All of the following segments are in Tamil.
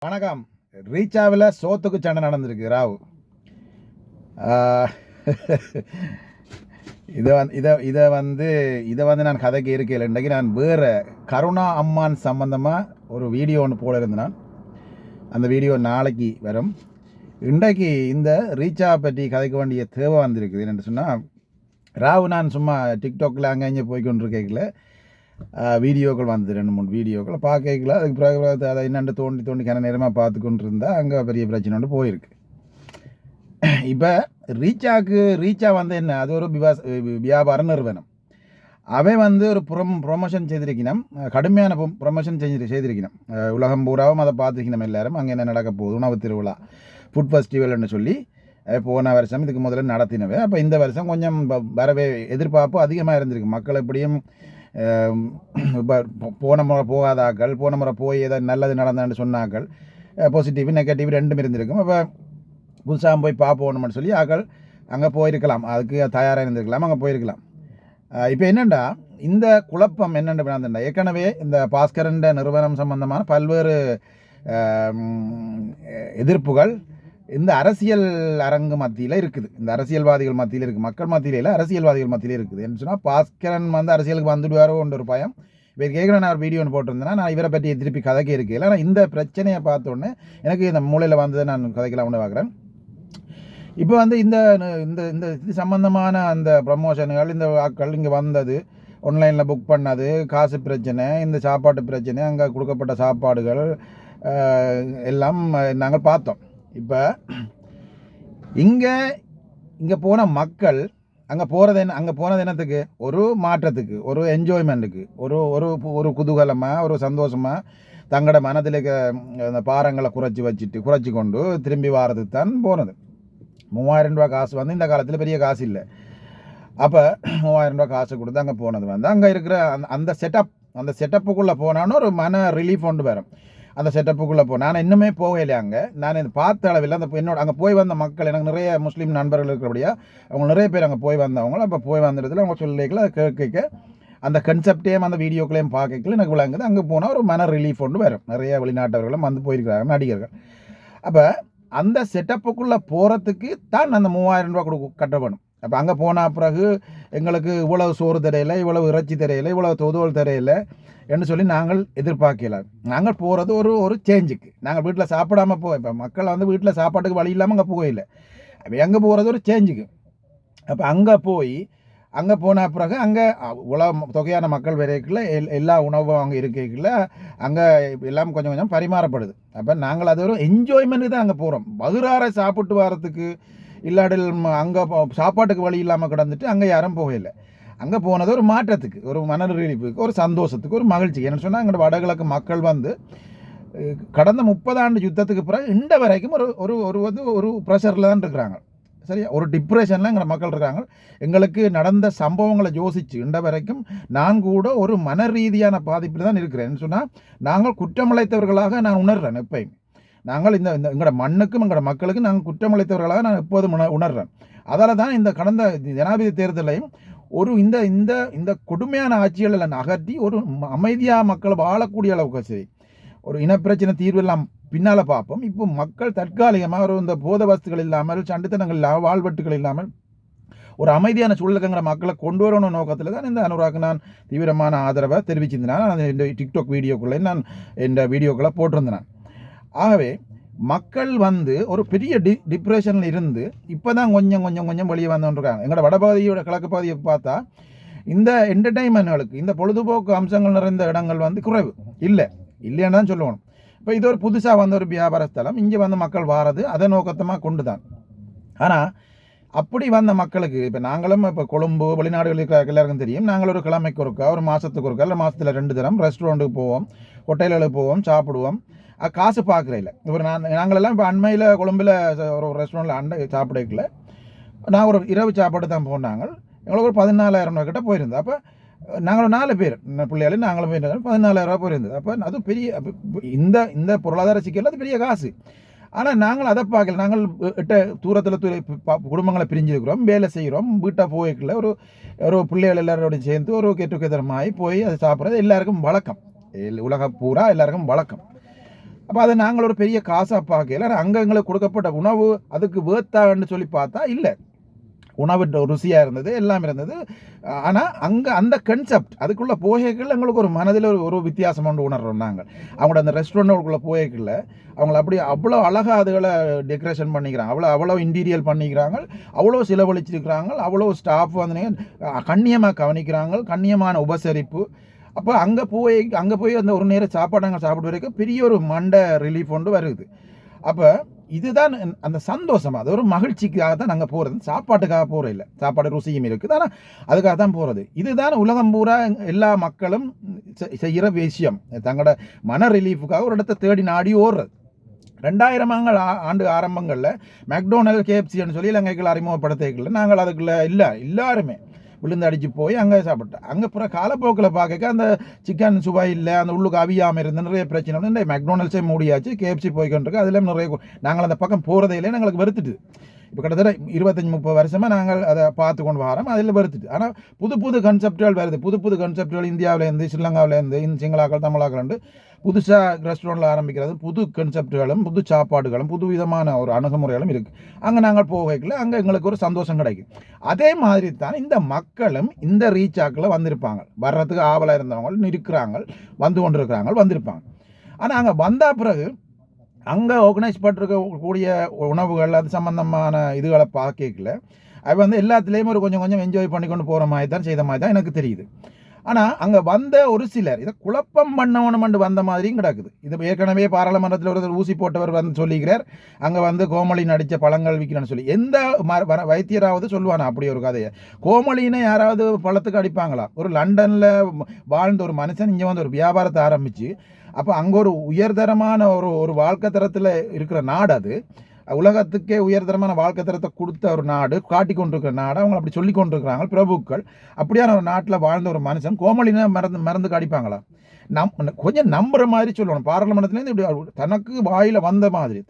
வணக்கம். ரீச்சாவில் சோத்துக்கு சண்டை நடந்திருக்கு ராவு. இதை வந்து நான் கதைக்கு இருக்கல. இன்றைக்கு நான் வேறு கருணா அம்மான் சம்பந்தமாக ஒரு வீடியோ ஒன்று போல இருந்தேன். அந்த வீடியோ நாளைக்கு வரும். இன்றைக்கு இந்த ரீச்சா பற்றி கதைக்க வேண்டிய தேவை வந்திருக்குது. என்னென்னு சொன்னால், ராவு நான் சும்மா டிக்டாக்கில் அங்கே இங்கே போய்கொண்டிருக்கல, வீடியோக்கள் வந்தது 2-3 வீடியோக்கள் பார்க்கல. அதுக்கு பிறகு அதை என்னென்று தோண்டி கன நேரமாக பார்த்து கொண்டு இருந்தால் அங்கே பெரிய பிரச்சனை ஒன்று போயிருக்கு. இப்போ ரீச்சா வந்து என்ன, அது ஒரு வியாபார நிறுவனம். அவன் வந்து ஒரு ப்ரொமோஷன் செய்திருக்கணும், கடுமையான ப்ரொமோஷன் செய்திருக்கணும். உலகம் பூராவும் அதை பார்த்துருக்கணும் எல்லாரும். அங்கே என்ன நடக்க போகுது, உணவு திருவிழா, ஃபுட் ஃபெஸ்டிவல்னு சொல்லி போன வருஷம் இதுக்கு முதல்ல நடத்தினவே. அப்போ இந்த வருஷம் கொஞ்சம் வரவே எதிர்பார்ப்பு அதிகமாக இருந்திருக்கு. மக்கள் எப்படியும் இப்போ போன முறை போகாதாக்கள், போன முறை போய் ஏதாவது நல்லது நடந்தான்னு சொன்னாக்கள், பாசிட்டிவ் நெகட்டிவ் ரெண்டும் இருந்திருக்கும். அப்போ புதுசாக போய் பார்ப்போம்னு சொல்லி ஆக்கள் அங்கே போயிருக்கலாம், அதுக்கு தயாராக இருந்திருக்கலாம், அங்கே போயிருக்கலாம். இப்போ என்னென்னா, இந்த குழப்பம் என்னென்னு ஏற்கனவே இந்த பாஸ்கரன் நிறுவனம் சம்பந்தமான பல்வேறு எதிர்ப்புகள் இந்த அரசியல் அரங்கு மத்தியில் இருக்குது, இந்த அரசியல்வாதிகள் மத்தியில் இருக்குது, மக்கள் மத்தியில் இல்லை, அரசியல்வாதிகள் மத்தியில் இருக்குது. என்ன சொன்னால், பாஸ்கரன் வந்து அரசியலுக்கு வந்துடுவாரோ ஒரு பயம். இப்போ கேட்குறேன், நான் ஒரு வீடியோ ஒன்று போட்டிருந்தேன்னா, நான் இவரை பற்றி திருப்பி கதைக்க இருக்கல. ஆனால் இந்த பிரச்சனையை பார்த்தோன்னே எனக்கு இந்த மூலையில் வந்ததை நான் கதைக்கலாம்னு பார்க்குறேன். இப்போ வந்து இந்த இந்த இது சம்பந்தமான அந்த ப்ரமோஷன்கள், இந்த ஆட்கள் இங்கே வந்தது, ஆன்லைனில் புக் பண்ணது, காசு பிரச்சனை, இந்த சாப்பாட்டு பிரச்சனை, அங்கே கொடுக்கப்பட்ட சாப்பாடுகள் எல்லாம் நாங்கள் பார்த்தோம். இப்போ இங்கே போன மக்கள் அங்கே போனது என்னத்துக்கு, ஒரு மாற்றத்துக்கு, ஒரு என்ஜாய்மெண்ட்டுக்கு, ஒரு ஒரு ஒரு குதூகலமாக, ஒரு சந்தோஷமாக, தங்களோட மனதில் அந்த பாரங்களை குறைச்சி கொண்டு திரும்பி வாரதுக்கு தான் போனது. 3000 ரூபா காசு வந்து இந்த காலத்தில் பெரிய காசு இல்லை. அப்போ 3000 ரூபா காசு கொடுத்து அங்கே போனது வந்து அங்கே இருக்கிற அந்த செட்டப்புக்குள்ளே போனான்னு ஒரு மன ரிலீஃப் ஒன்று வரும். அந்த செட்டப்புக்குள்ளே நான் இன்னுமே போகலை. அங்கே நான் இது பார்த்த அளவில் அந்த என்னோட அங்கே போய் வந்த மக்கள், எனக்கு நிறைய முஸ்லீம் நண்பர்கள் இருக்கிறபடியா அவங்க நிறைய பேர் அங்கே போய் வந்தவங்க. அப்போ போய் வந்ததுல அவங்க சொல்லிக்கல கேட்க அந்த கன்செப்டையும் அந்த வீடியோக்களையும் பார்க்கல எனக்கு விளங்குது. அங்கே போனால் ஒரு மன ரிலீஃப் ஒன்று வரும். நிறைய வெளிநாட்டவர்களும் வந்து போயிருக்கிறாங்க, நடிகர்கள். அப்போ அந்த செட்டப்புக்குள்ளே போகிறதுக்கு தான் அந்த 3000 ரூபா கட்ட வேணும். அப்போ அங்கே போன பிறகு எங்களுக்கு இவ்வளவு சோறு தரையில், இவ்வளவு இறைச்சி தரையில், இவ்வளவு தொதுவல் தரையில் என்று சொல்லி நாங்கள் எதிர்பார்க்கல. நாங்கள் போகிறது ஒரு சேஞ்சுக்கு. நாங்கள் வீட்டில் சாப்பிடாமல் இப்போ மக்கள் வந்து வீட்டில் சாப்பாட்டுக்கு வழி இல்லாமல் அங்கே போகல. அப்போ அங்கே போகிறது ஒரு சேஞ்சுக்கு. அப்போ அங்கே போன பிறகு அங்கே இவ்வளோ தொகையான மக்கள் வரைக்குள்ள எல்லா உணவும் அங்கே இருக்கைக்குள்ள அங்கே எல்லாம் கொஞ்சம் கொஞ்சம் பரிமாறப்படுது. அப்போ நாங்கள் அது ஒரு என்ஜாய்மெண்ட்டு தான் அங்கே போகிறோம். வகுறார சாப்பிட்டு வரத்துக்கு இல்லாடில் அங்கே சாப்பாட்டுக்கு வழி இல்லாமல் கிடந்துட்டு அங்கே யாரும் போகலை. அங்கே போனது ஒரு மாற்றத்துக்கு, ஒரு மன ரிலீஃபுக்கு, ஒரு சந்தோஷத்துக்கு, ஒரு மகிழ்ச்சிக்கு. என்ன சொன்னால், எங்களோட வடகிழக்கு மக்கள் வந்து கடந்த 30 ஆண்டு யுத்தத்துக்கு பிறகு இந்த வரைக்கும் ஒரு ப்ரெஷரில் தான் இருக்கிறாங்க. சரியா, ஒரு டிப்ரெஷனில் எங்கள் மக்கள் இருக்காங்க. எங்களுக்கு நடந்த சம்பவங்களை யோசித்து இந்த வரைக்கும் நான் கூட ஒரு மன ரீதியான பாதிப்பில் தான் இருக்கிறேன். சொன்னால், நாங்கள் குற்றமளித்தவர்களாக நான் உணர்றேன். எப்பயும் நாங்கள் இந்த எங்களோட மண்ணுக்கும் எங்களோட மக்களுக்கும் நாங்கள் குற்றமளித்தவர்களாக நான் எப்போதும் உணர்றேன். அதால் தான் இந்த கடந்த ஜனாதிபதி தேர்தலையும் ஒரு இந்த கொடுமையான ஆட்சிகளை அகற்றி ஒரு அமைதியாக மக்கள் வாழக்கூடிய அளவுக்கு சரி, ஒரு இனப்பிரச்சனை தீர்வு எல்லாம் பின்னால் பார்ப்போம். இப்போ மக்கள் தற்காலிகமாக ஒரு இந்த போத வஸ்துகள் இல்லாமல், சண்டித்தனங்கள் இல்லாமல், வாழ்வெட்டுகள் இல்லாமல் ஒரு அமைதியான சூழலுக்குங்கிற மக்களை கொண்டு வரணும் நோக்கத்தில் தான் இந்த அனுராக்கு நான் தீவிரமான ஆதரவை தெரிவிச்சிருந்தேன். நான் இந்த டிக்டாக் வீடியோக்குள்ளே நான் இந்த வீடியோக்களை போட்டிருந்தேன். ஆகவே மக்கள் வந்து ஒரு பெரிய டிப்ரெஷனில் இருந்து இப்போ தான் கொஞ்சம் வெளியே வந்துருக்காங்க. எங்களோட வடபகுதியோட கிழக்கு பகுதியை பார்த்தா இந்த என்டர்டெயின்மெண்ட்களுக்கு, இந்த பொழுதுபோக்கு அம்சங்கள் நிறைந்த இடங்கள் வந்து குறைவு இல்லைன்னு தான் சொல்லணும். இப்போ இது ஒரு புதுசாக வந்த ஒரு வியாபார ஸ்தலம். இங்கே வந்து மக்கள் வாரது அதை நோக்கத்தமாக கொண்டு தான். ஆனால் அப்படி வந்த மக்களுக்கு இப்போ நாங்களும் இப்போ கொழும்பு வெளிநாடுகளுக்கு எல்லாருக்கும் தெரியும், நாங்கள் ஒரு கிழமைக்கு ஒருக்கா, ஒரு மாதத்துக்கு ஒருக்கா, இல்லை மாதத்தில் 2 தினம் ரெஸ்டாரண்ட்டுக்கு போவோம், ஹோட்டல்களுக்கு போவோம், சாப்பிடுவோம். காசு பார்க்குறதில்ல. இப்போ நாங்களெல்லாம் இப்போ அண்மையில் கொழும்பில் ஒரு ரெஸ்டாரண்ட்டில் சாப்பிடல. நான் ஒரு இரவு சாப்பாடு தான் போனாங்க. எங்களுக்கு ஒரு 14,000 ரூபா கிட்ட போயிருந்தது. அப்போ நாங்கள் 4 பேர் பிள்ளைகளும் நாங்களும் போயிருந்தோம். 14,000 ரூபா போயிருந்தது. அப்போ அது பெரிய இந்த பொருளாதார சிக்கல் அது பெரிய காசு. ஆனால் நாங்கள் அதை பார்க்கல. நாங்கள் தூரத்தில் குடும்பங்களை பிரிஞ்சிருக்கிறோம், வேலை செய்கிறோம், வீட்டை போய்க்கல, ஒரு பிள்ளைகள் எல்லாரோடையும் சேர்ந்து ஒரு கெட்டுக்கெதரமாகி போய் அதை சாப்பிட்றது எல்லாருக்கும் வழக்கம். உலக பூரா எல்லாருக்கும் வழக்கம். அப்போ அதை நாங்கள் ஒரு பெரிய காசாக பார்க்கல. அங்கே எங்களுக்கு கொடுக்கப்பட்ட உணவு அதுக்கு வேர்த்தான்னு சொல்லி பார்த்தா இல்லை. உணவு ருசியாக இருந்தது, எல்லாம் இருந்தது. ஆனால் அங்கே அந்த கன்செப்ட் அதுக்குள்ளே போகைகள் எங்களுக்கு ஒரு மனதில் ஒரு வித்தியாசம் ஒன்று உணர்றோம். நாங்கள் அவங்களோட அந்த ரெஸ்டாரண்ட்டுக்குள்ளே போகைகளில் அவங்கள அப்படி அவ்வளோ அழகாக அதுகளை டெக்கரேஷன் பண்ணிக்கிறாங்க, அவ்வளோ இன்டீரியல் பண்ணிக்கிறாங்க, அவ்வளோ செலவழிச்சிருக்கிறாங்க, அவ்வளோ ஸ்டாஃப் வந்து கண்ணியமாக கவனிக்கிறாங்க, கண்ணியமான உபசரிப்பு. அப்போ அங்கே போய் அந்த ஒரு நேரம் சாப்பாடு நாங்கள் சாப்பிட்டு வரைக்கும் பெரிய ஒரு மண்டை ரிலீஃப் ஒன்று வருது. அப்போ இதுதான் அந்த சந்தோஷம், அது ஒரு மகிழ்ச்சிக்காக தான் நாங்கள் போகிறது, சாப்பாட்டுக்காக போகிறது இல்லை. சாப்பாடு ருசியும் இருக்குது, ஆனால் அதுக்காக தான் போகிறது. இதுதான் உலகம் பூரா எல்லா மக்களும் செய்கிற விஷயம். தங்களோட மன ரிலீஃபுக்காக ஒரு இடத்த தேடி நாடி ஓடுறது. 2000 ஆண்டு ஆரம்பங்களில் மெக்டோனல்ட், கேஎஃப்சின்னு சொல்லி இலங்கைகள் அறிமுகப்படுத்தல. நாங்கள் அதுக்குள்ளே எல்லாருமே விழுந்து அடித்து போய் அங்கே சாப்பிட்டோம். அங்கே அப்புறம் காலப்போக்கில் பார்க்க அந்த சிக்கன் சுவை இல்லை, அந்த உள்ளுக்கு அவியாமல் இருந்து நிறைய பிரச்சனை வந்து இந்த மெக்டோனல்ட்ஸே மூடியாச்சு, கேஎஃப்சி போய்கிட்டு அதில் நிறைய நாங்கள் அந்த பக்கம் போகிறதே இல்லை. எங்களுக்கு வெறுத்துட்டு இப்போ கிட்டத்தட்ட 25-30 வருஷமாக நாங்கள் அதை பார்த்து கொண்டு வரோம். அதில் வெறுத்துட்டு. ஆனால் புது கன்செப்டுகள் வருது, புது கன்செப்டுகள் இந்தியாவிலேருந்து, ஸ்ரீலங்காவிலேருந்து, சிங்களாக்கள், தமிழாக்கள் புதுசாக ரெஸ்டாரண்ட்டில் ஆரம்பிக்கிறது, புது கன்செப்டுகளும் புது சாப்பாடுகளும் புது விதமான ஒரு அணுகுமுறைகளும் இருக்குது. அங்கே நாங்கள் போகல, அங்கே எங்களுக்கு ஒரு சந்தோஷம் கிடைக்கும். அதே மாதிரி தான் இந்த மக்களும் இந்த ரீச்சாக்கில் வந்திருப்பாங்க, வர்றதுக்கு ஆவலாக இருந்தவங்க இருக்கிறாங்க, வந்திருப்பாங்க. ஆனால் அங்கே வந்த பிறகு அங்கே ஆர்கனைஸ் பண்ணிருக்கக்கூடிய உணவுகள் அது சம்மந்தமான இதுகளை பார்க்கல, அது வந்து எல்லாத்துலேயுமே ஒரு கொஞ்சம் என்ஜாய் பண்ணி கொண்டு போகிற மாதிரி தான் செய்த மாதிரி தான் எனக்கு தெரியுது. ஆனால் அங்கே வந்த ஒரு சிலர் இதை குழப்பம் பண்ணவனு வந்த மாதிரியும் கிடக்குது. இது ஏற்கனவே பாராளுமன்றத்தில் ஒரு ஊசி போட்டவர் வந்து சொல்லிக்கிறார், அங்கே வந்து கோமளி நடித்த பழங்கள் விற்கிறேன்னு சொல்லி. எந்த வைத்தியராவது சொல்லுவானா அப்படி ஒரு கதையை? கோமளின்னு யாராவது பழத்துக்கு அடிப்பாங்களா? ஒரு லண்டனில் வாழ்ந்த ஒரு மனுஷன் இங்கே வந்து ஒரு வியாபாரத்தை ஆரம்பித்து, அப்போ அங்கே ஒரு உயர்தரமான ஒரு வாழ்க்கை தரத்தில் இருக்கிற நாடு, அது உலகத்துக்கே உயர்தரமான வாழ்க்கை தரத்தை கொடுத்த ஒரு நாடு, காட்டி கொண்டிருக்கிற நாடு, அவங்க அப்படி சொல்லி கொண்டிருக்கிறாங்க பிரபுக்கள். அப்படியான ஒரு நாட்டில் வாழ்ந்த ஒரு மனுஷன் கோமளினா மறந்து அடிப்பாங்களா? கொஞ்சம் நம்புற மாதிரி சொல்லணும். பாராளுமன்றத்துலேருந்து இப்படி தனக்கு வாயில் வந்த மாதிரி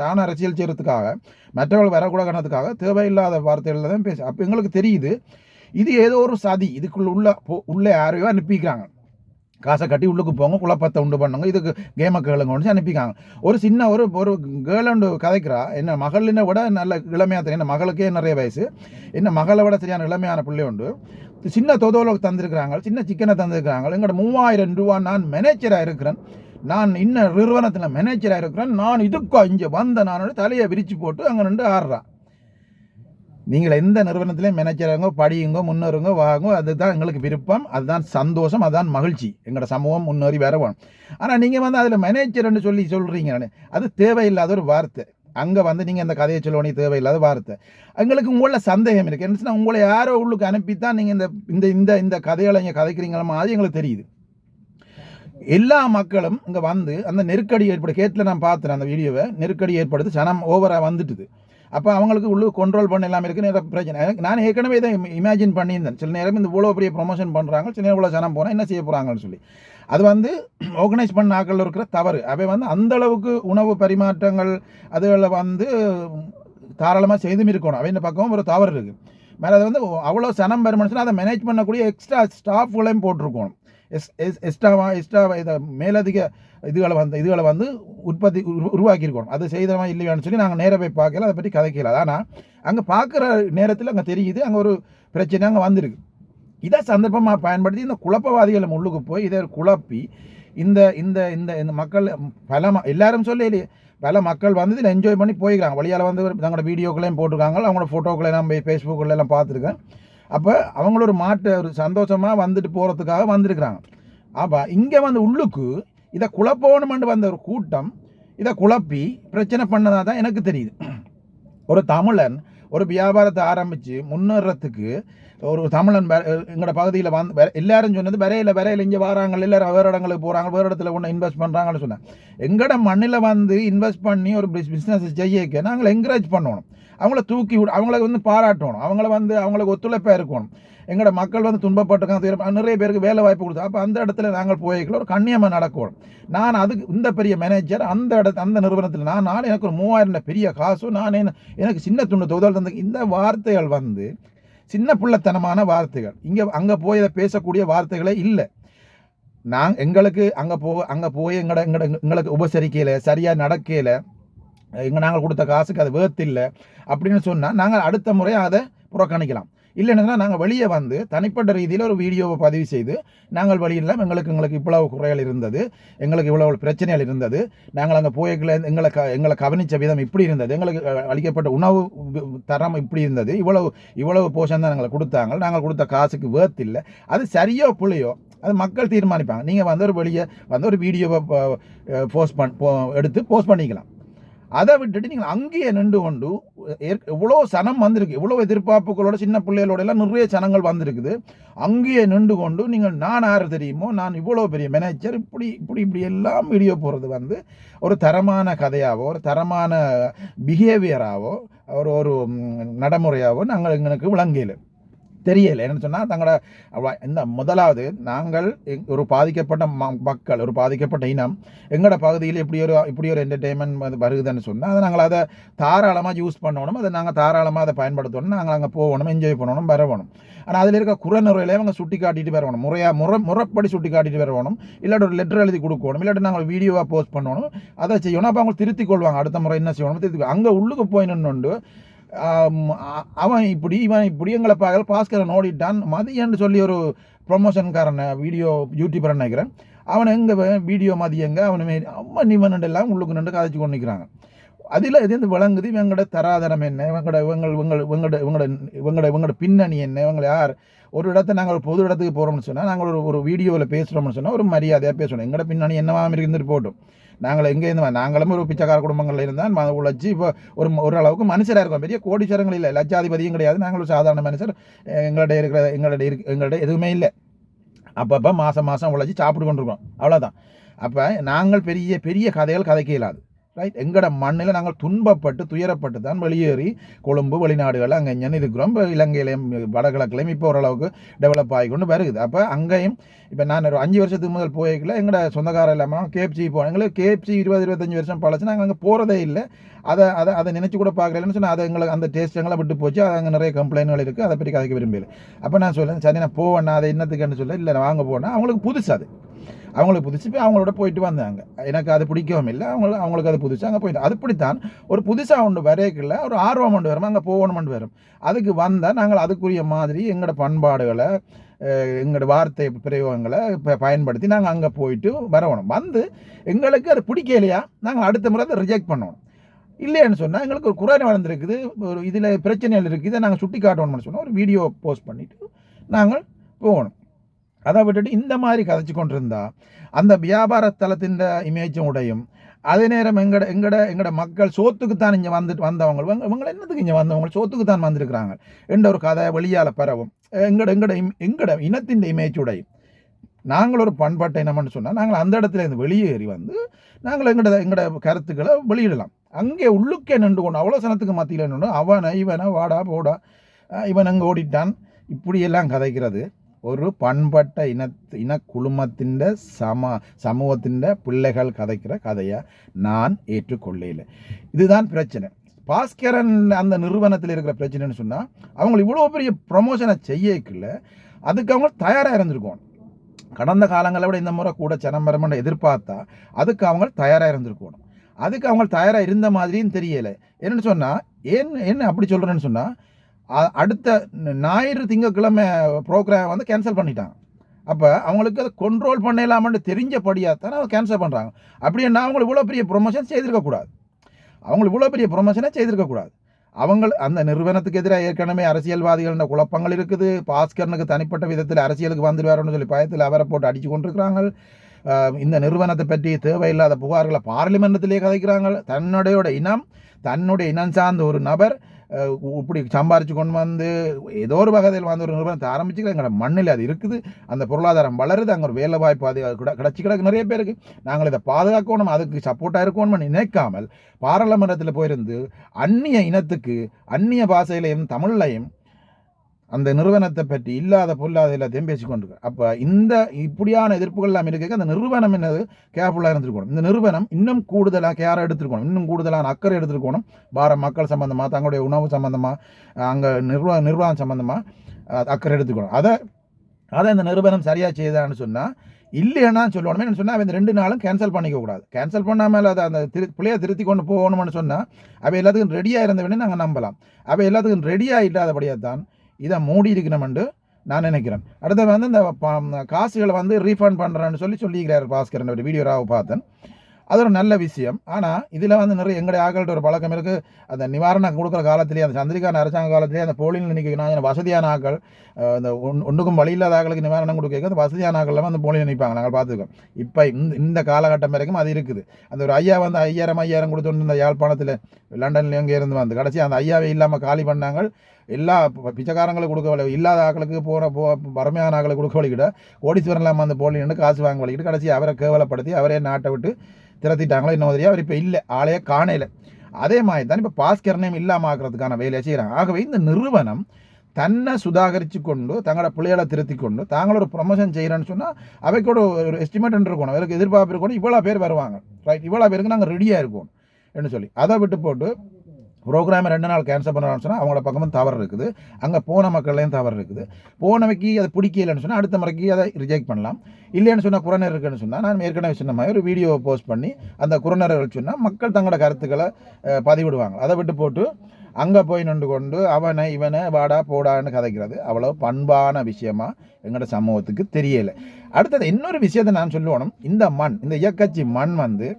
தான் அரசியல் செய்யறதுக்காக, மற்றவர்கள் வரக்கூடாதுக்காக தேவையில்லாத வார்த்தைகளில் தான் பேச. அப்போ எங்களுக்கு தெரியுது இது ஏதோ ஒரு சதி, உள்ளே யாரையோ அனுப்பிக்கிறாங்க, காசை கட்டி உள்ளுக்கு போங்க, குழப்பத்தை உண்டு பண்ணுங்க, இதுக்கு கேமை கேளுங்க ஒன்று அனுப்பிக்காங்க. ஒரு சின்ன ஒரு கேர்ள் ஒன்று கதைக்கிறா, என்ன மகளினை விட நல்ல இளமையாக தெரியும், என்ன மகளுக்கே நிறைய வயசு, என்ன மகளை விட சரியான இளமையான பிள்ளை உண்டு, சின்ன தொதோவில் தந்திருக்கிறாங்க, சின்ன சிக்கனை தந்திருக்கிறாங்க. எங்களோட 3000 ரூபா, நான் மேனேஜராக இருக்கிறேன், நான் இன்னும் நிறுவனத்தில் மேனேஜராக இருக்கிறேன், நான் இதுக்கா இங்கே வந்த நான் தலையை விரித்து போட்டு அங்கே நின்று ஆடுறான். நீங்கள் எந்த நிறுவனத்திலையும் மேனேஜராக படியுங்க, முன்னேறுங்க, வாங்க, அதுதான் எங்களுக்கு விருப்பம், அதுதான் சந்தோஷம், அதுதான் மகிழ்ச்சி, எங்களோட சமூகம் முன்னேறி வரவும். ஆனால் நீங்கள் வந்து அதில் மேனேஜர்ன்னு சொல்கிறீங்க, அது தேவையில்லாத ஒரு வார்த்தை. அங்கே வந்து நீங்கள் அந்த கதையை சொல்லணும், தேவையில்லாத வார்த்தை. எங்களுக்கு உங்களோட சந்தேகம் இருக்குது, என்ன சொன்னால் உங்களை யாரோ உள்ளுக்கு அனுப்பித்தான் நீங்கள் இந்த கதைகளை இங்கே கதைக்கிறீங்களா மாதிரி எங்களுக்கு தெரியுது. எல்லா மக்களும் இங்கே வந்து அந்த நெருக்கடி கேட்டில் நான் பார்த்தேன் அந்த வீடியோவை, நெருக்கடி ஏற்படுத்தி சனம் ஓவராக வந்துட்டுது. அப்போ அவங்களுக்கு உள்ளே கண்ட்ரோல் பண்ண எல்லாமே இருக்குது, நிறைய பிரச்சனை. நான் ஏற்கனவே இதை இமேஜின் பண்ணியிருந்தேன். சில நேரம் இந்த இவ்வளோ பெரிய ப்ரொமோஷன் பண்ணுறாங்க, சில நேரம் இவ்வளோ ஜனம் போனால் என்ன செய்ய போகிறாங்கன்னு சொல்லி. அது வந்து ஆர்கனைஸ் பண்ண ஆக்கள் இருக்கிற தவறு. அவை வந்து அந்தளவுக்கு உணவு பரிமாற்றங்கள் அதுகளில் வந்து தாராளமாக செய்தும் இருக்கணும். அவை இந்த பக்கமும் ஒரு தவறு இருக்குது. மேலே அது வந்து அவ்வளோ சனம் பெருமனுச்சுன்னா அதை மேனேஜ் பண்ணக்கூடிய எக்ஸ்ட்ரா ஸ்டாஃப்களையும் போட்டிருக்கணும். எக்ஸ்ட்ரா இதை மேலதிக இதுகளை வந்து உருவாக்கியிருக்கணும். அது செய்தமா இல்லையான்னு சொல்லி நாங்கள் நேராக போய் பார்க்கல, அதை பற்றி கதைக்கல. ஆனால் அங்கே பார்க்குற நேரத்தில் அங்கே தெரியுது அங்கே ஒரு பிரச்சனை அங்கே வந்திருக்கு. இதை சந்தர்ப்பமாக பயன்படுத்தி இந்த குழப்பவாதிகளை முள்ளுக்கு போய் இதை குழப்பி இந்த இந்த இந்த மக்கள் எல்லாரும் சொல்லலையே, பல மக்கள் வந்து இதில் என்ஜாய் பண்ணி போய்க்கிறாங்க. வழியால் வந்து தங்களோட வீடியோக்களையும் போட்டிருக்காங்க, அவங்களோட ஃபோட்டோக்களை நான் ஃபேஸ்புக்கில் எல்லாம் பார்த்துருக்கேன். அப்போ அவங்கள ஒரு சந்தோஷமாக வந்துட்டு போகிறதுக்காக வந்திருக்கிறாங்க. அப்போ இங்கே வந்து உள்ளுக்கு இதை குழப்பணுமென்று வந்த ஒரு கூட்டம் இதை குழப்பி பிரச்சனை பண்ணதாக தான் எனக்கு தெரியுது. ஒரு தமிழன் ஒரு வியாபாரத்தை ஆரம்பித்து முன்னேறத்துக்கு ஒரு தமிழன் எங்களோட பகுதியில் வந்து எல்லாரும் சொன்னது வரையில் இங்கே வராங்க, எல்லாரும் வேறு இடங்களுக்கு போகிறாங்க, வேறு இடத்துல ஒன்று இன்வெஸ்ட் பண்ணுறாங்கன்னு சொன்னேன். எங்களோட மண்ணில் வந்து இன்வெஸ்ட் பண்ணி ஒரு பிஸ்னஸ் செய்ய நாங்கள் என்கரேஜ் பண்ணணும், அவங்கள தூக்கி அவங்கள வந்து பாராட்டணும், அவங்களுக்கு ஒத்துழைப்பாக இருக்கணும். எங்களோட மக்கள் வந்து துன்பப்பட்டிருக்காங்க, நிறைய பேருக்கு வேலை வாய்ப்பு கொடுத்தோம். அப்போ அந்த இடத்துல நாங்கள் போய்க்கல ஒரு கண்ணியமாக நடக்கணும். நான் அதுக்கு இந்த பெரிய மேனேஜர் அந்த நிறுவனத்தில் நான் எனக்கு ஒரு 3000 பெரிய காசும் நான் எனக்கு சின்ன துண்டு தொதல் தந்து இந்த வார்த்தைகள் வந்து சின்ன பிள்ளைத்தனமான வார்த்தைகள். அங்கே போய் இதை பேசக்கூடிய வார்த்தைகளே இல்லை. எங்களுக்கு அங்கே போய் எங்களுக்கு உபசரிக்கையில் சரியாக நடக்கையில் நாங்கள் கொடுத்த காசுக்கு அது வேர்த்து இல்லை அப்படின்னு சொன்னால் நாங்கள் அடுத்த முறை அதை புறக்கணிக்கலாம். இல்லைன்னா நாங்கள் வெளியே வந்து தனிப்பட்ட ரீதியில் ஒரு வீடியோவை பதிவு செய்து நாங்கள் வழியில் எங்களுக்கு இவ்வளவு குறைகள் இருந்தது, எங்களுக்கு இவ்வளவு பிரச்சனைகள் இருந்தது, நாங்கள் அங்கே போய்களை எங்களை கவனித்த விதம் இப்படி இருந்தது, எங்களுக்கு அளிக்கப்பட்ட உணவு தரம் இப்படி இருந்தது, இவ்வளவு போஷன் தான் எங்களை கொடுத்தாங்க, நாங்கள் கொடுத்த காசுக்கு வேர்த்து இல்லை, அது சரியோ புள்ளையோ அது மக்கள் தீர்மானிப்பாங்க. நீங்கள் வந்து ஒரு வெளியே வந்து ஒரு வீடியோவை எடுத்து போஸ்ட் பண்ணிக்கலாம். அதை விட்டுட்டு நீங்கள் அங்கேயே நின்று கொண்டு எவ்வளோ சனம் வந்திருக்கு, எவ்வளோ எதிர்பார்ப்புகளோட சின்ன பிள்ளைகளோட எல்லாம் நிறைய சனங்கள் வந்திருக்குது. அங்கேயே நின்று கொண்டு நீங்கள் நான் யார் தெரியுமோ, நான் இவ்வளோ பெரிய மேனேஜர், இப்படி எல்லாம் வீடியோ போகிறது வந்து ஒரு தரமான கதையாவோ ஒரு தரமான பிஹேவியராகவோ ஒரு நடைமுறையாவோ நாங்கள் எங்களுக்கு விளங்கல தெரியலை. என்ன சொன்னால் தங்களோட இந்த முதலாவது நாங்கள் ஒரு பாதிக்கப்பட்ட மக்கள், ஒரு பாதிக்கப்பட்ட இனம் எங்களோட பகுதியில் இப்படி ஒரு என்டர்டெயின்மெண்ட் வருகுதுன்னு சொன்னால் அதை தாராளமாக யூஸ் பண்ணணும், அதை நாங்கள் தாராளமாக அதை பயன்படுத்தணும், நாங்கள் அங்கே போகணும், என்ஜாய் பண்ணணும், வரணும். ஆனால் அதில் இருக்க குறைநிறையிலே அவங்க சுட்டி காட்டிட்டு வரணும், முறைப்படி சுட்டி காட்டிட்டு வரணும், இல்லாட்டி ஒரு லெட்டர் எழுதி கொடுக்கணும், இல்லாட்டி நாங்கள் வீடியோவாக போஸ்ட் பண்ணணும், அதை செய்யணும். அப்போ அவங்க திருத்திக் கொள்வாங்க, அடுத்த முறை என்ன செய்யணும் திருத்தி. அங்கே உள்ளுக்கு போய் நின்று அவன் இப்படி எங்களை பாஸ்கரன் ஓடிட்டான் மதியன்னு சொல்லி ஒரு ப்ரொமோஷன்காரன் வீடியோ யூடியூபர் நினைக்கிறேன், அவனை எங்கே வீடியோ மதியங்க அவனுமே அம்மன் இவன் எல்லாம் உள்ளுக்கு நின்று கதைச்சு கொண்டு நிற்கிறாங்க. அதில் எது விளங்குது இவங்களோட தராதரம் என்ன, இவங்களோட பின்னணி என்ன, இவங்களை யார். ஒரு இடத்த நாங்கள் பொது இடத்துக்கு போகிறோம்னு சொன்னால் நாங்கள் ஒரு வீடியோவில் பேசுகிறோம்னு சொன்னால் ஒரு மரியாதையாக பேசணும். எங்களோட பின்னணி என்னவாக இருந்துட்டு போட்டோம். நாங்கள் எங்கேருந்து நாங்களும் ஒரு பிச்சைக்கார குடும்பங்களில் இருந்தால் உழைச்சி இப்போ ஓரளவுக்கு மனுஷராக இருக்கோம், பெரிய கோடீஸ்வரங்கள் இல்லை, லட்சாதிபதியும் கிடையாது, நாங்கள் ஒரு சாதாரண மனுஷர், எங்கள்கிட்ட எதுவுமே இல்லை. அப்பப்போ மாதம் உழைச்சி சாப்பிட்டு கொண்டிருக்கோம், அவ்வளோதான். அப்போ நாங்கள் பெரிய பெரிய கதைகள் கதைக்க இயலாது, ரைட். எங்களோட மண்ணில் நாங்கள் துன்பப்பட்டு துயரப்பட்டு தான் வெளியேறி கொழும்பு வெளிநாடுகளில் அங்கே இங்கேன்னு இருக்கிறோம். இப்போ இலங்கையிலையும் வடகிழக்குலையும் இப்போ ஓரளவுக்கு டெவலப் ஆகிக்கொண்டு வருகுது. அப்போ அங்கேயும் இப்போ நான் ஒரு 5 வருஷத்துக்கு முதல் போய்க்கல எங்களோட சொந்தக்காரம் இல்லாமல் கேஎஃப்சி போனோம். எங்களுக்கு கேஎஃப்சி 20-25 வருஷம் பழச்சு, நாங்கள் அங்கே போகிறதே இல்லை. அதை நினச்சி கூட பார்க்கலன்னு சொன்னால் அதை எங்களுக்கு அந்த டேஸ்ட் எங்களை விட்டு போச்சு. அது அங்கே நிறைய கம்ப்ளைண்ட்கள் இருக்குது, அதை பற்றி கதைக்க விரும்பல. அப்போ நான் சொல்லேன், சரி நான் போவேன்னா அதை என்னத்துக்குன்னு சொல்ல, இல்லை வாங்க போனால் அவங்களுக்கு புதுசு, அவங்களுக்கு புதுசு போய் அவங்களோட போயிட்டு வந்தாங்க. எனக்கு அது பிடிக்கவும் இல்லை, அவங்களுக்கு அது புதுசு அங்கே போயிட்டு. அதுபடித்தான் ஒரு புதுசாக ஒன்று வரைக்கல ஒரு ஆர்வம் ஒன்று வரும், அங்கே போகணுமெண்டு வரும். அதுக்கு வந்தால் நாங்கள் அதுக்குரிய மாதிரி எங்களோட பண்பாடுகளை எங்களோட வார்த்தை பிரயோகங்களை பயன்படுத்தி நாங்கள் அங்கே போயிட்டு வரணும். வந்து எங்களுக்கு அது பிடிக்கலையா நாங்கள் அடுத்த முறை அதை ரிஜெக்ட் பண்ணணும். இல்லைன்னு சொன்னால் எங்களுக்கு ஒரு குறை வளர்ந்துருக்குது, ஒரு இதில் பிரச்சனைகள் இருக்குது, இதை நாங்கள் சுட்டி காட்டணும்னு சொன்னால் ஒரு வீடியோ போஸ்ட் பண்ணிவிட்டு நாங்கள் போகணும். அதை விட்டுட்டு இந்த மாதிரி கதைச்சு கொண்டிருந்தா அந்த வியாபார தளத்தின் இமேஜும் உடையும். அதே நேரம் எங்கட மக்கள் சோத்துக்குத்தான் இங்கே வந்தவங்க, இவங்க என்னத்துக்கு இங்கே வந்தவங்க சோத்துக்கு தான் வந்திருக்கிறாங்க என்ற ஒரு கதை வெளியால் பரவும். எங்கட இனத்தின் இமேஜ் உடையும். நாங்கள் ஒரு பண்பாட்டை என்னமென்னு சொன்னால் நாங்கள் அந்த இடத்துல இருந்து வெளியேறி வந்து நாங்கள் எங்கட கருத்துக்களை வெளியிடலாம். அங்கே உள்ளுக்கே நின்று கொண்டு அவ்வளோ சனத்துக்கு மத்தியில் நின்று இவனை வாடா போடா இவன் அங்கே ஓடிட்டான் இப்படியெல்லாம் கதைக்கிறது ஒரு பண்பட்ட இனக்குழுமத்தின் சமூகத்தின் பிள்ளைகள் கதைக்கிற கதையை நான் ஏற்றுக்கொள்ளல. இதுதான் பிரச்சனை. பாஸ்கரன் அந்த நிறுவனத்தில் இருக்கிற பிரச்சனைன்னு சொன்னால் அவங்க இவ்வளோ பெரிய ப்ரமோஷனை செய்யக்குள்ள அதுக்கு அவங்க தயாராக இருந்திருக்கணும். கடந்த காலங்களை விட இந்த முறை கூட சனம்பரமன்ற எதிர்பார்த்தா அதுக்கு அவங்க தயாராக இருந்திருக்கணும். அதுக்கு அவங்க தயாராக இருந்த மாதிரியும் தெரியலை. என்னென்னு சொன்னால் என்ன அப்படி சொல்கிறேன்னு சொன்னால் அடுத்த ஞாயிறு திங்கட்கிழமை ப்ரோக்ராம் வந்து கேன்சல் பண்ணிட்டாங்க. அப்போ அவங்களுக்கு அதை கண்ட்ரோல் பண்ணலாமான்னு தெரிஞ்சபடியாக தானே அதை கேன்சல் பண்ணுறாங்க. அப்படின்னா அவங்களுக்கு இவ்வளோ பெரிய ப்ரொமோஷன் செய்திருக்கக்கூடாது, அவங்க அந்த நிறுவனத்துக்கு எதிராக ஏற்கனவே அரசியல்வாதிகள குழப்பங்கள் இருக்குது. பாஸ்கரனுக்கு தனிப்பட்ட விதத்தில் அரசியலுக்கு வந்துடுவாருன்னு சொல்லி பயத்தில் அவரை போட்டு அடித்து கொண்டிருக்கிறாங்க. இந்த நிறுவனத்தை பற்றி தேவையில்லாத புகார்களை பார்லிமெண்டத்திலே கதைக்கிறாங்க. தன்னுடைய இனம் சார்ந்த ஒரு நபர் இப்படி சம்பாரித்து கொண்டு வந்து ஏதோ ஒரு வகையில் வந்து ஒரு நிறுவனத்தை ஆரம்பிச்சுக்கிற எங்களோட மண்ணில் அது இருக்குது. அந்த பொருளாதாரம் வளருது, அங்கே ஒரு வேலை வாய்ப்பு அது கிடச்சி கிடக்கு நிறைய பேருக்கு. நாங்கள் இதை பாதுகாக்கணும், அதுக்கு சப்போர்ட்டாக இருக்கணும்னு நினைக்காமல் பாராளுமன்றத்தில் போயிருந்து அந்நிய இனத்துக்கு அந்நிய பாஷையிலையும் தமிழ்லையும் அந்த நிறுவனத்தை பற்றி இல்லாத பொல்லாத எல்லாத்தையும் பேசிக்கொண்டு. அப்போ இப்படியான எதிர்ப்புகள் எல்லாம் இருக்க அந்த நிறுவனம் என்னது கேர்ஃபுல்லாக இருந்திருக்கணும். இந்த நிறுவனம் இன்னும் கூடுதலாக கேரை எடுத்துருக்கணும், இன்னும் கூடுதலான அக்கறை எடுத்துருக்கணும். மக்கள் சம்பந்தமாக தங்களுடைய உணவு சம்பந்தமாக அங்கே நிர்வாகம் சம்பந்தமாக அக்கறை எடுத்துக்கணும். அதை இந்த நிறுவனம் சரியாக செய்தான்னு சொன்னால் இல்லைன்னா சொல்லணுமே சொன்னால் அவன் இந்த 2 நாளும் கேன்சல் பண்ணிக்க கூடாது. கேன்சல் பண்ணாமல் அதை அந்த பிள்ளையை திருத்தி கொண்டு போகணும்னு சொன்னால் அவை எல்லாத்துக்கும் ரெடியாக இருந்தவனே நாங்கள் நம்பலாம். அவை எல்லாத்துக்கும் ரெடியாக இல்லாதபடியாக தான் இதை மூடி இருக்கணும்னு நான் நினைக்கிறேன். அடுத்து வந்து இந்த காசுகளை வந்து ரீஃபண்ட் பண்ணுறேன்னு சொல்லிக்கிறார் பாஸ்கரன் ஒரு வீடியோவாக பார்த்தேன். அது ஒரு நல்ல விஷயம். ஆனால் இதில் வந்து நிறைய எங்களுடைய ஆக்கள்கிட்ட ஒரு பழக்கம் இருக்குது. அந்த நிவாரணம் கொடுக்குற காலத்திலேயே அந்த சந்திரிகான அரசாங்க காலத்திலேயே அந்த போலியில் நிற்கணும் வசதியான ஆக்கள் இந்த ஒன்றுக்கும் வழி இல்லாத ஆக்களுக்கு நிவாரணம் கொடுக்க அந்த வசதியான ஆக்கள்லாம் வந்து போலியில் நிற்பாங்க. நாங்கள் பார்த்துருக்கோம். இப்போ இந்த காலகட்டம் வரைக்கும் அது இருக்குது. அந்த ஒரு ஐயா வந்து 5000 கொடுத்துட்டு இந்த யாழ்ப்பாணத்தில் லண்டன்ல எங்கே இருந்து வந்து கடைசி அந்த ஐயாவே இல்லாமல் காலி பண்ணாங்க. எல்லா பிச்சைக்காரங்களுக்கு கொடுக்க வழி இல்லாத ஆக்களுக்கு வறுமையான ஆக்களுக்கு கொடுக்க வழிக்கிட்ட கோடீஸ்வரன் இல்லாமல் அந்த போலின்னு காசு வாங்க வழிக்கிட்டு கடைசி அவரை கேவலப்படுத்தி அவரே நாட்டை விட்டு திரத்திட்டாங்களோ இன்னும் தெரியாது. அவர் இப்போ இல்லை, ஆளையே காணையில். அதே மாதிரி தான் இப்போ பாஸ்கரனையும் இல்லாமல் ஆக்கிறதுக்கான வேலையை செய்கிறாங்க. ஆகவே இந்த நிறுவனம் தன்னை சுதாகரித்து கொண்டு தங்களோட பிள்ளைகளை திருத்தி கொண்டு தாங்களோட ப்ரொமோஷன் செய்கிறேன்னு சொன்னால் அவைக்கூட ஒரு எஸ்டிமேட் இருக்கணும். அவருக்கு எதிர்பார்ப்பு இருக்கணும். இவ்வளோ பேர் வருவாங்க, ரைட், இவ்வளோ பேருக்கு நாங்கள் ரெடியாக இருக்கோம் என்று சொல்லி அதை விட்டு போட்டு ப்ரோக்ராமை 2 நாள் கேன்சல் பண்ணுறான்னு சொன்னால் அவங்களோட பக்கமும் தவறு இருக்குது. அங்கே போன மக்கள்லையும் தவறு இருக்குது. போனவைக்கு அதை பிடிக்கலைன்னு சொன்னால் அடுத்த முறைக்கு அதை ரிஜெக்ட் பண்ணலாம். இல்லைன்னு சொன்னால் குறைநர் இருக்குன்னு சொன்னால் நான் ஏற்கனவே சொன்ன மாதிரி ஒரு வீடியோவை போஸ்ட் பண்ணி அந்த குறைநர்கள் சொன்னால் மக்கள் தங்களோட கருத்துக்களை பதிவிடுவாங்க. அதை விட்டு போட்டு அங்கே போய் நின்று கொண்டு அவனை இவனை வாடா போடான்னு கதைக்கிறது அவ்வளோ பண்பான விஷயமா எங்களோட சமூகத்துக்கு தெரியலை. அடுத்தது இன்னொரு விஷயத்தை நான் சொல்லணும். இந்த மண், இந்த இயக்கச்சி மண் வந்து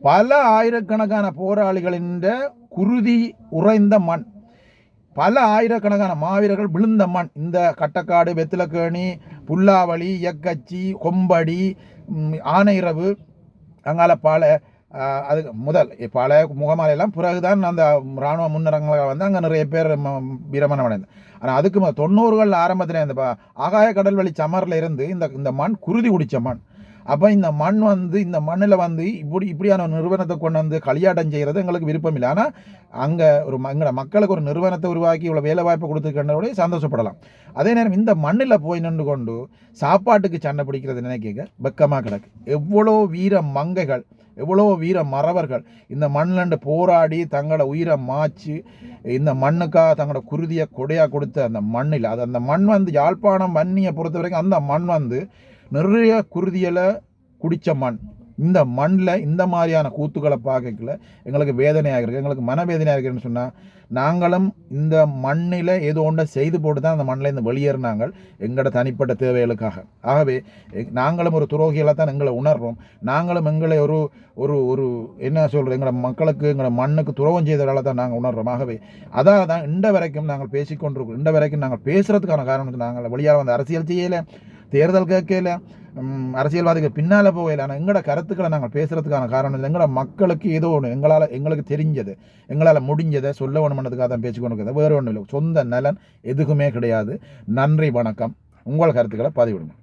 பல ஆயிரக்கணக்கான போராளிகளின் குருதி உறைந்த மண், பல ஆயிரக்கணக்கான மாவீரர்கள் விழுந்த மண். இந்த கட்டக்காடு, வெத்திலக்கேணி, புல்லாவளி, இயக்கச்சி, கொம்படி, ஆனையிறவு, அங்கால பால அது முதல் பல முகமாலையெல்லாம் பிறகுதான் அந்த இராணுவ முன்னரங்களை வந்து அங்கே நிறைய பேர் வீரமரணம் அடைந்தது. ஆனால் அதுக்கு 90கள் ஆரம்பத்தில் இந்த ஆகாய கடல்வழி சமரில் இருந்து இந்த மண் குருதி குடித்த மண். அப்போ இந்த மண் வந்து இந்த மண்ணில் வந்து இப்படியான ஒரு நிறுவனத்தை கொண்டு வந்து களியாட்டம் செய்கிறது எங்களுக்கு விருப்பம் இல்லை. ஆனால் அங்கே எங்களோட மக்களுக்கு ஒரு நிறுவனத்தை உருவாக்கி இவ்வளோ வேலை வாய்ப்பு கொடுத்துருக்கோட சந்தோஷப்படலாம். அதே நேரம் இந்த மண்ணில் போய் நின்று கொண்டு சாப்பாட்டுக்கு சண்டை பிடிக்கிறது நினைக்க வெக்கமாக கிடக்கு. எவ்வளோ வீர மங்கைகள், எவ்வளோ வீர மறவர்கள் இந்த மண்ணில் போராடி தங்களோட உயிரை மாய்ச்சி இந்த மண்ணுக்காக தங்களோட குருதியை கொடையாக கொடுத்த அந்த மண்ணில் அந்த மண் வந்து யாழ்ப்பாணம் வன்னியை பொறுத்த வரைக்கும் அந்த மண் வந்து நிறைய குருதியலை குடித்த மண். இந்த மண்ணில் இந்த மாதிரியான கூத்துக்களை பார்க்கல எங்களுக்கு வேதனையாக இருக்குது, எங்களுக்கு மனவேதனையாக இருக்குதுன்னு சொன்னால் நாங்களும் இந்த மண்ணில் ஏதோ ஒன்றை செய்து போட்டு தான் அந்த மண்ணில் இருந்து வெளியேறினாங்க எங்களோட தனிப்பட்ட தேவைகளுக்காக. ஆகவே நாங்களும் ஒரு துரோகிகளை தான் எங்களை உணர்றோம். நாங்களும் எங்களை ஒரு ஒரு ஒரு என்ன சொல்கிறோம், எங்களோட மக்களுக்கு எங்களோட மண்ணுக்கு துரோகம் செய்தவர்களால் தான் நாங்கள் உணர்றோம். ஆகவே அதான் தான் இண்ட வரைக்கும் நாங்கள் பேசிக்கொண்டிருக்கோம். இண்ட வரைக்கும் நாங்கள் பேசுகிறதுக்கான காரணம் நாங்கள் வெளியாக வந்து அரசியல் செய்யலை, தேர்தல் கேட்கல, அரசியல்வாதிகள் பின்னால் போகல. ஆனால் எங்களோட கருத்துக்களை நாங்கள் பேசுகிறதுக்கான காரணம் இல்லை. எங்களோட மக்களுக்கு ஏதோ ஒன்று எங்களுக்கு தெரிஞ்சது, எங்களால் முடிஞ்சதை சொல்ல வேணும்ன்றதுக்காக தான் பேசிக்கொண்டு இருக்கிறது. வேறு ஒன்றும் இல்லை. சொந்த நலன் எதுக்குமே கிடையாது. நன்றி, வணக்கம். உங்கள் கருத்துக்களை பதிவிடுங்க.